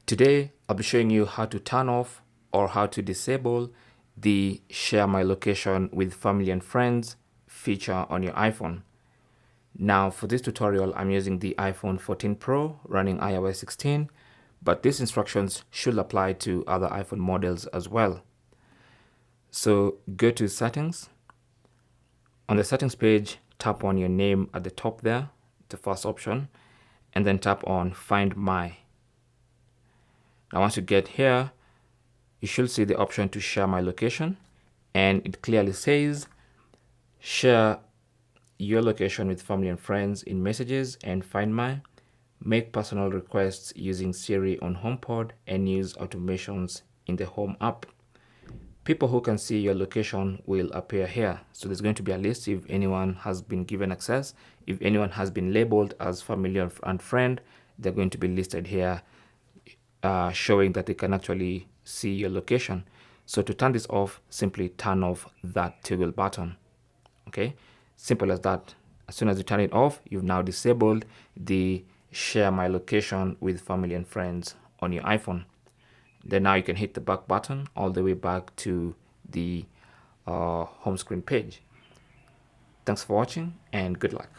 Today, I'll be showing you how to turn off or how to disable the share my location with family and friends feature on your iPhone. Now for this tutorial, I'm using the iPhone 14 Pro running iOS 16, but these instructions should apply to other iPhone models as well. So go to settings. On the settings page, tap on your name at the top there, the first option, and then tap on Find My. Now once you get here, you should see the option to share my location, and it clearly says share your location with family and friends in messages and Find My, make personal requests using Siri on HomePod, and use automations in the Home app. People who can see your location will appear here. So there's going to be a list if anyone has been given access. If anyone has been labeled as family and friend, they're going to be listed here, showing that they can actually see your location. So to turn this off, simply turn off that toggle button. Okay, simple as that. As soon as you turn it off, you've now disabled the share my location with family and friends on your iPhone. Then now you can hit the back button all the way back to the home screen page. Thanks for watching and good luck.